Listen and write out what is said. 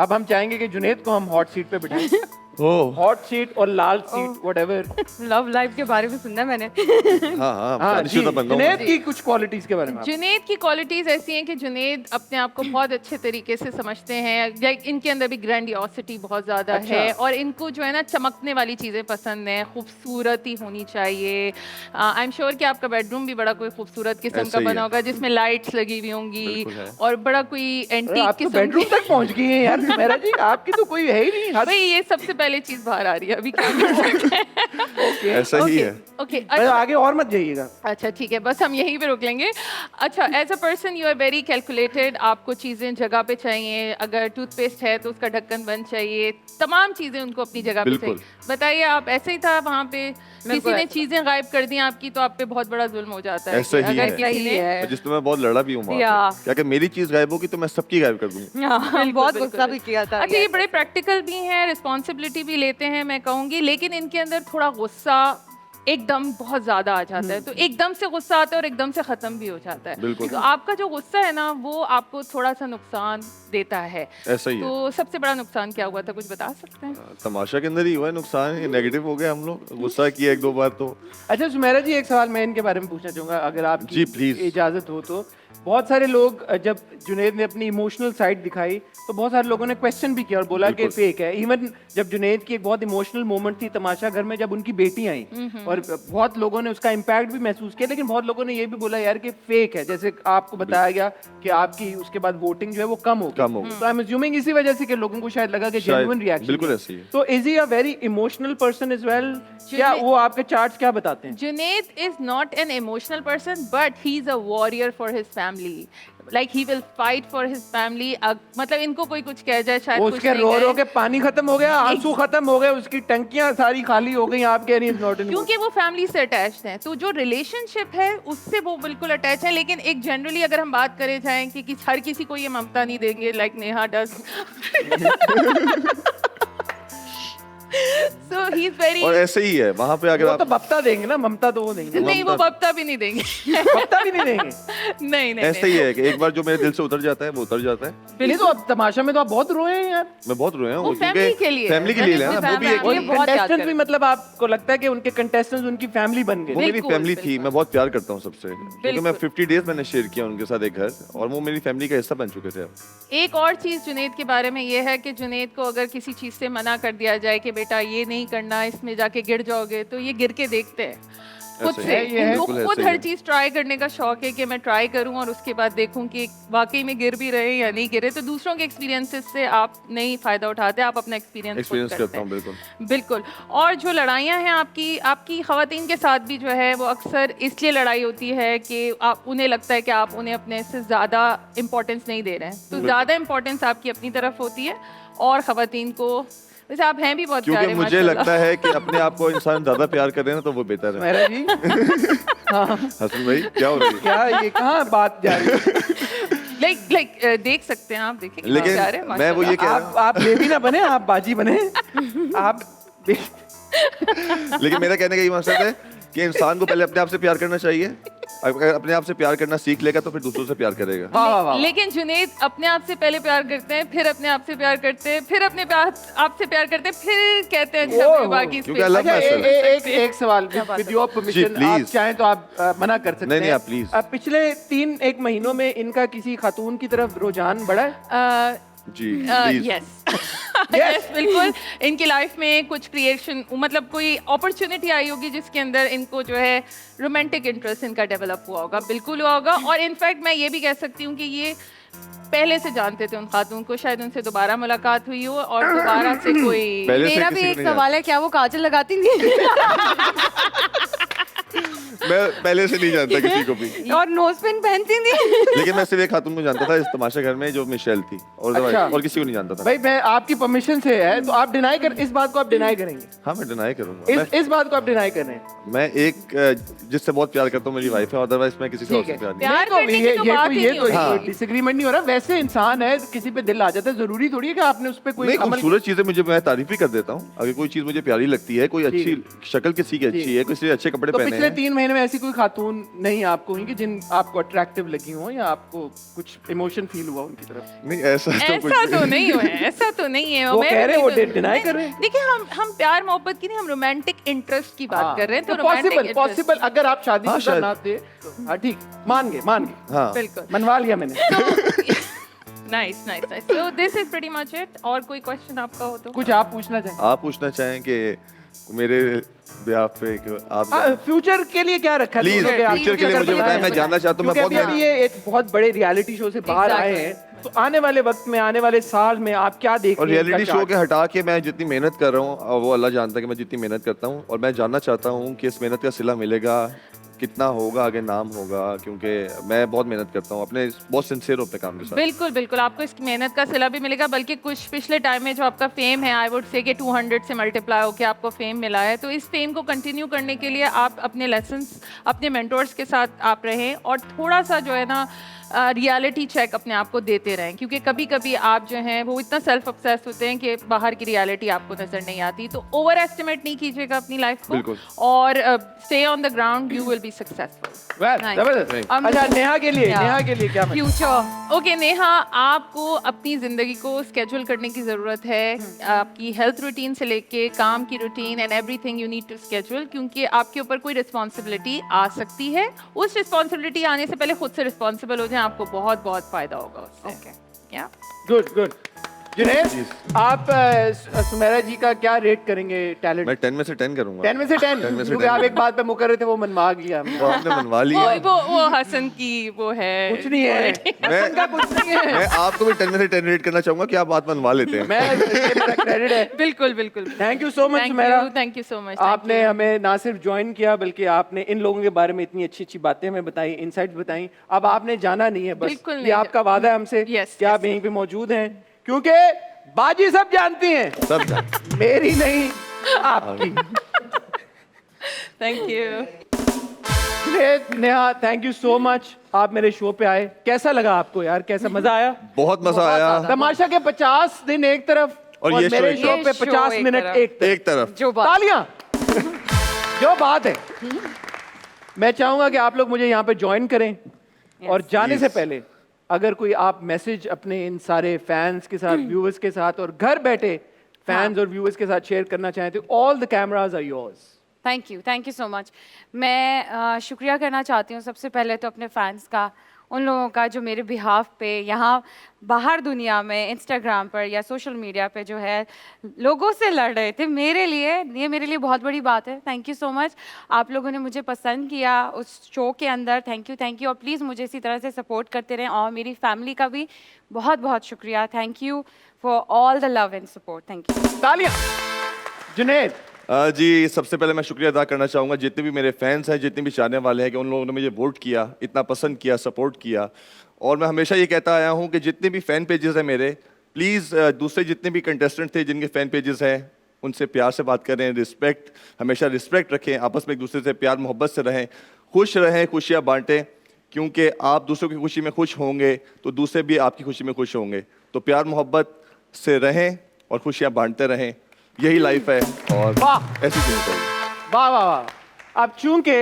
अब हम चाहेंगे कि जुनेद को हम हॉट सीट पे बिठाएं। ओह हॉट सीट और लाल सीट व्हाटएवर। लव लाइफ के बारे में सुनना है मैंने। हाँ हाँ हाँ शादीशुदा बंदा हूँ। जुनेद की कुछ क्वालिटीज के बारे में आप। जुनेद की क्वालिटीज ऐसी हैं कि जुनेद अपने आप को बहुत अच्छे तरीके से समझते हैं। लाइक इनके अंदर भी ग्रैंडियोसिटी बहुत ज़्यादा अच्छा। है और इनको जो है ना चमकने वाली चीज़ें पसंद हैं, खूबसूरती होनी चाहिए। आई एम श्योर कि आपका बेडरूम भी बड़ा कोई खूबसूरत किस्म ऐसा का ही बना है। होगा जिसमें लाइट्स लगी हुई होंगी बिल्कुल है। और बड़ा कोई अरे एंटीक आप तो किस्म बेडरूम की। तक पहुंच गई हैं यार सुमेरा जी, आपकी तो कोई है ही नहीं हद। भाई ये सबसे पहले चीज़ बाहर आ रही है, अभी क्या कर सकते हैं। ऐसा ही है। ओके भाई, आगे और मत जाइएगा। अच्छा ठीक है, बस हम यहीं पे रोक लेंगे। अच्छा, as a person you are very calculated. आपको चीज़ें जगह पे चाहिए। अगर टूथपेस्ट है तो उसका ढक्कन बंद चाहिए। तमाम चीज़ें उनको अपनी जगह पे बिल्कुल। चाहिए। बताइए, आप ऐसे ही था वहाँ पे? किसी ने ऐसा चीज़ें गायब कर दी आपकी तो आप पे बहुत बड़ा जुल्म हो जाता है। ऐसा कि ही अगर है। किसी सही ने है। और जिसमें मैं बहुत लड़ा भी हूँ वहाँ या। पे। क्या कि मेरी चीज गायब होगी तो मैं सबकी गायब कर दूंगी। हाँ, बिल्कुल, बहुत बिल्कुल। गुस्सा भी किया था। अच्छा, ये बड़े प्रैक्टिकल भी हैं, रिस्पॉन्सिबिलिटी भी लेते हैं मैं कहूँगी, लेकिन इनके अंदर थोड़ा गुस्सा एकदम बहुत ज्यादा आ जाता है। तो एकदम से गुस्सा आता है और एकदम से खत्म भी हो जाता है। बिल्कुल। तो आपका जो गुस्सा है ना वो आपको थोड़ा सा नुकसान देता है। ऐसा ही है। तो सबसे बड़ा नुकसान क्या हुआ था, कुछ बता सकते हैं? तमाशा के अंदर ही हुआ है नुकसान, ये नेगेटिव हो गया। हम लोग गुस्सा किया एक दो बार तो। अच्छा सुमेरा जी, एक सवाल मैं इनके बारे में पूछना चाहूंगा अगर आप जी, please। इजाजत हो तो। बहुत सारे लोग जब जुनेद ने अपनी इमोशनल साइड दिखाई तो बहुत सारे लोगों ने क्वेश्चन भी किया और बोला कि बिल्कुल। फेक है। इवन जब जुनेद की एक बहुत इमोशनल मोमेंट थी तमाशा घर में जब उनकी बेटी आई और बहुत लोगों ने उसका इम्पैक्ट भी महसूस किया, लेकिन बहुत लोगों ने ये भी बोला यार कि फेक है। जैसे आपको बताया गया कि आपकी उसके बाद वोटिंग जो है वो कम हो कम हो गई। तो आई एम अज्यूमिंग इसी वजह से कि लोगों को शायद लगा कि शायद, जेन्युइन रिएक्शन। बिल्कुल ऐसे ही है। तो is he a very emotional person as well? क्या वो आपके चार्ट्स क्या बताते हैं? Junaid is not an emotional person, but he's a warrior for his family. Like he will fight for his family. मतलब इनको कोई कुछ कह जाए शायद कुछ उसके नहीं रो रो कहे। के पानी खत्म हो गया, आंसू खत्म हो गए, उसकी टंकियां सारी खाली हो गई। आप कह रही हैं नॉट इन। क्योंकि वो फैमिली से अटैच्ड हैं, तो जो रिलेशनशिप है उससे वो बिल्कुल अटैच है। लेकिन एक जनरली अगर हम बात करें जाएं कि हर किसी को ये ममता नहीं देंगे like Neha does. So he is very. और ऐसे ही है वहाँ पे अगर वो आप तो बप्ता देंगे ना, ममता तो वो देंगे। नहीं, वो बप्ता भी नहीं देंगे। बप्ता भी नहीं देंगे। नहीं नहीं ऐसा ही है कि एक बार जो मेरे दिल से उतर जाता है वो उतर जाता है। ये तो अब तमाशा में तो आप बहुत रोए हैं यार। मैं बहुत रोया वो हूँ family के लिए है। फैमिली के लिए मैंने है ना, वो भी अपनी एक family ये बहुत याद कंटेस्टेंट्स भी करें। मतलब आपको लगता है कि उनके कंटेस्टेंट्स उनकी फैमिली बन गए? वो मेरी बिल्कुल, फैमिली थी। बिल्कुल। मैं बहुत प्यार करता हूँ सबसे, क्योंकि मैं बिल्कुल। 50 डेज मैंने शेयर किया उनके साथ एक घर, और वो मेरी फैमिली का हिस्सा बन चुके थे अब। एक और चीज़ जुनेद के बारे में ये है कि जुनेद को अगर किसी चीज़ से मना कर दिया जाए कि बेटा ये नहीं करना, इसमें जाके गिर जाओगे, तो ये गिर के देखते हैं खुद ऐसे से। ही है, इनको बिल्कुल खुद ऐसे ही हर है। चीज़ ट्राई करने का शौक है कि मैं ट्राई करूं और उसके बाद देखूं कि वाकई में गिर भी रहे या नहीं गिरे। तो दूसरों के एक्सपीरियंसेस से आप नहीं फ़ायदा उठाते, आप अपना एक्सपीरियंस करता हूँ बिल्कुल। बिल्कुल। और जो लड़ाइयाँ हैं आपकी ख़वातीन के साथ भी जो है वो अक्सर इसलिए लड़ाई होती है कि आप उन्हें लगता है कि आप उन्हें अपने से ज़्यादा इम्पोर्टेंस नहीं दे रहे हैं। तो ज़्यादा इम्पोर्टेंस आपकी अपनी तरफ होती है और ख़वातीन को। वैसे आप हैं भी बहुत क्योंकि प्यारे मुझे माशाल्लाह। लगता है कि अपने आप को इंसान ज्यादा प्यार करे ना तो वो बेहतर है। सुमेरा जी हसन भाई क्या हो रही है? क्या ये कहाँ बात जा रही है? लाइक देख सकते हैं आप, देखें कितना लेकिन प्यारे, मैं वो ये कह रहा हूँ, आप बेबी ना बने, आप बाजी बने। आप लेकिन मेरा कहने का ये मकसद है कि इंसान को पहले अपने आप से प्यार करना चाहिए। अगर अपने आप से प्यार करना सीख लेगा तो फिर दूसरों से प्यार करेगा। वाह वाह वाह। लेकिन जुनेद अपने आप से पहले प्यार करते हैं, फिर अपने आप से प्यार करते हैं, फिर अपने आप से प्यार करते हैं, फिर कहते हैं अच्छा ओह, मैं बाकी क्योंकि अल्लाह अच्छा, मैसल एक सवाल विद योर परमिशन, please। आप चाहें तो आप मना कर सकते नहीं, हैं। आप please। अब पिछले 3-1 महीनों में इनका किसी खातून की तरफ रुझान बढ़ा है? जी प्लीज। यस बिल्कुल। इनकी लाइफ में कुछ क्रिएशन, मतलब कोई अपॉर्चुनिटी आई होगी जिसके अंदर इनको जो है रोमांटिक इंटरेस्ट इनका डेवलप हुआ होगा, बिल्कुल हुआ होगा। और इनफैक्ट मैं ये भी कह सकती हूँ कि ये पहले से जानते थे उन खातून को, शायद उनसे दोबारा मुलाकात हुई हो और दोबारा से कोई। पहले से मेरा किसी भी को एक नहीं सवाल है, क्या वो काजल लगाती थी? मैं पहले से नहीं जानता किसी को भी, और नोज पिन पहनती थी? लेकिन मैं सिर्फ एक खातून को जानता था इस तमाशा घर में जो मिशेल थी, और अच्छा। और किसी को नहीं जानता था। भाई मैं आपकी परमिशन से है तो आप डिनाई कर, इस बात को आप डिनाई करेंगे? हाँ मैं डिनाई करूंगा। इस बात को आप डिनाई कर रहे हैं? मैं एक जिससे बहुत प्यार करता हूँ मेरी वाइफ है, अदरवाइज मैं किसी से और ठीक से है। प्यार नहीं। प्यार नहीं तो करने की तो बात ही नहीं हो रही। ये डिसएग्रीमेंट नहीं हो रहा। वैसे इंसान है, किसी पे दिल आ जाता है, जरूरी थोड़ी है कि आपने उस पे कोई नहीं, अमल। खूबसूरत चीजें मुझे मैं तारीफ ही कर देता हूँ। अगर कोई चीज मुझे प्यारी लगती है, कोई अच्छी शक्ल किसी की अच्छी है, किसी अच्छे कपड़े तो पहने पिछले हैं। 3 महीने में ऐसी कोई खातून नहीं आपको हुई कि जिन आपको अट्रैक्टिव लगी हो या आपको कुछ इमोशन फील हुआ उनकी तरफ? नहीं ऐसा तो कुछ ऐसा तो नहीं हुआ है, ऐसा तो नहीं है। वो मैं कह रहे हैं, वो बिल्कुल- डिनाई कर रहे हैं। देखिए हम प्यार मोहब्बत की नहीं, हम रोमांटिक इंटरेस्ट की बात कर रहे हैं। तो पॉसिबल पॉसिबल अगर आप हाँ, शादीशुदा शायद। ना थे तो हाँ ठीक, मान गए हाँ बिल्कुल। मनवा लिया मैंने। Nice nice nice. So this is pretty much it. और कोई क्वेश्चन आपका हो तो? कुछ आप पूछना चाहें? आप पूछना चाहें कि मेरे ब्याह पे कि आप फ्यूचर के लिए क्या रखा है? प्लीज दोनों आप फ्यूचर के लिए मुझे बताएं, मैं जानना चाहता हूँ। मैं क्योंकि बहुत अभी ये एक बहुत बड़े रियलिटी शो से बाहर आए Exactly. हैं, तो आने वाले वक्त में, आने वाले साल में आप क्या देख और रहे हैं? रियलिटी इनका शो के chart? हटा के मैं जितनी मेहनत कर रहा हूँ वो अल्लाह जानता है कि मैं जितनी मेहनत करता हूँ, और मैं जानना चाहता हूँ कि इस मेहनत का सिला मिलेगा, कितना होगा, आगे नाम होगा, क्योंकि मैं बहुत मेहनत करता हूँ, अपने बहुत सिंसियर हूँ अपने काम के साथ। बिल्कुल बिल्कुल, आपको इस मेहनत का सिला भी मिलेगा। बल्कि कुछ पिछले टाइम में जो आपका फेम है, आई वुड से कि 200 से मल्टीप्लाई होकर आपको फेम मिला है। तो इस फेम को कंटिन्यू करने के लिए आप अपने लेसन्स अपने मेंटोर्स के साथ आप रहें, और थोड़ा सा जो है ना रियलिटी चेक अपने आप को देते रहें, क्योंकि कभी कभी आप जो हैं वो इतना सेल्फ ऑब्सेस्ड होते हैं कि बाहर की रियलिटी आपको नजर नहीं आती। तो ओवर एस्टिमेट नहीं कीजिएगा अपनी लाइफ बिल्कुल। को, और stay on the ground, you will be successful. Well, Nice. जबरदस्त। हम- अच्छा, नेहा के लिए, Yeah. नेहा के लिए क्या मैसेज? फ्यूचर ओके नेहा, आपको अपनी ज़िंदगी को स्केड्यूल करने की ज़रूरत है। आपकी हेल्थ रूटीन से लेके काम की routine and everything you need to schedule, क्योंकि आपके ऊपर कोई रिस्पॉन्सिबिलिटी आ सकती है। उस रिस्पॉन्सिबिलिटी आने से पहले खुद से रिस्पॉन्सिबल हो जाएं, आपको बहुत बहुत फ़ायदा होगा उससे। ओके या गुड गुड। जुनैद, आप सुमेरा जी का क्या रेट करेंगे टैलेंट? मैं 10 में से 10 करूंगा। 10 में से 10? 10 में से क्योंकि 10। आप एक बात पे मुकर रहे थे, वो मनवा गया हमने। वो आपने मनवा लिया। वो हसन की वो है, कुछ नहीं है, हसन का कुछ नहीं है। मैं आपको भी 10 में से 10 रेट करना चाहूंगा कि आप बात मनवा लेते हैं। मैं, ये मेरा क्रेडिट है। बिल्कुल बिल्कुल। Thank you so much Sumera. Thank you so much. आपने हमें ना सिर्फ ज्वाइन किया, बल्कि आपने इन लोगों के बारे में इतनी अच्छी अच्छी बातें हमें बताई, इनसाइट्स बताई। अब आपने जाना नहीं है, बस बिल्कुल ये नहीं। आपका वादा है हमसे Yes, कि आप yes. यहीं पे मौजूद हैं, क्योंकि बाजी सब जानती हैं, सब जानते मेरी नहीं आपकी। Thank you. Great Neha, thank you so much, आप मेरे शो पे आए। कैसा लगा आपको यार? कैसा मजा आया? बहुत मजा आया। तमाशा के 50 दिन एक तरफ और और ये मेरे शो शो एक पे तरफ। 50 एक मिनट तरफ। एक तरफ। एक तरफ जो बात तालियां। जो बात है, मैं चाहूंगा कि आप लोग मुझे यहाँ पे ज्वाइन करें, और जाने से Yes. पहले अगर कोई आप मैसेज अपने इन सारे फैंस के साथ, व्यूअर्स के साथ, और घर बैठे फैंस और व्यूअर्स के साथ शेयर करना चाहें तो all the cameras are yours. Thank you so much. मैं शुक्रिया करना चाहती हूँ सबसे पहले तो अपने फैंस का, उन लोगों का जो मेरे बिहाफ पे यहाँ बाहर दुनिया में इंस्टाग्राम पर या सोशल मीडिया पे जो है लोगों से लड़ रहे थे मेरे लिए। ये मेरे लिए बहुत बड़ी बात है। Thank you so much. आप लोगों ने मुझे पसंद किया उस शो के अंदर। Thank you. और प्लीज़ मुझे इसी तरह से सपोर्ट करते रहें, और मेरी फैमिली का भी बहुत बहुत शुक्रिया। Thank you for all the love and support. Thank you. तालियां। जुनैद, जी, सबसे पहले मैं शुक्रिया अदा करना चाहूँगा जितने भी मेरे फैंस हैं, जितने भी चाहने वाले हैं, कि उन लोगों ने मुझे वोट किया, इतना पसंद किया, सपोर्ट किया। और मैं हमेशा ये कहता आया हूँ कि जितने भी फ़ैन पेजेस हैं मेरे, प्लीज़ दूसरे जितने भी कंटेस्टेंट थे जिनके फ़ैन पेजेस हैं, उनसे प्यार से बात करें, रिस्पेक्ट, हमेशा रिस्पेक्ट रखें, आपस में एक दूसरे से प्यार मोहब्बत से रहें, खुश रहें, खुशियाँ बांटें, क्योंकि आप दूसरों की खुशी में खुश होंगे तो दूसरे भी आपकी खुशी में खुश होंगे। तो प्यार मोहब्बत से रहें और खुशियाँ बांटते रहें, यही लाइफ है, और वाह। ऐसी चीज़ें चाहिए। वाह वाह वाह। अब चूंकि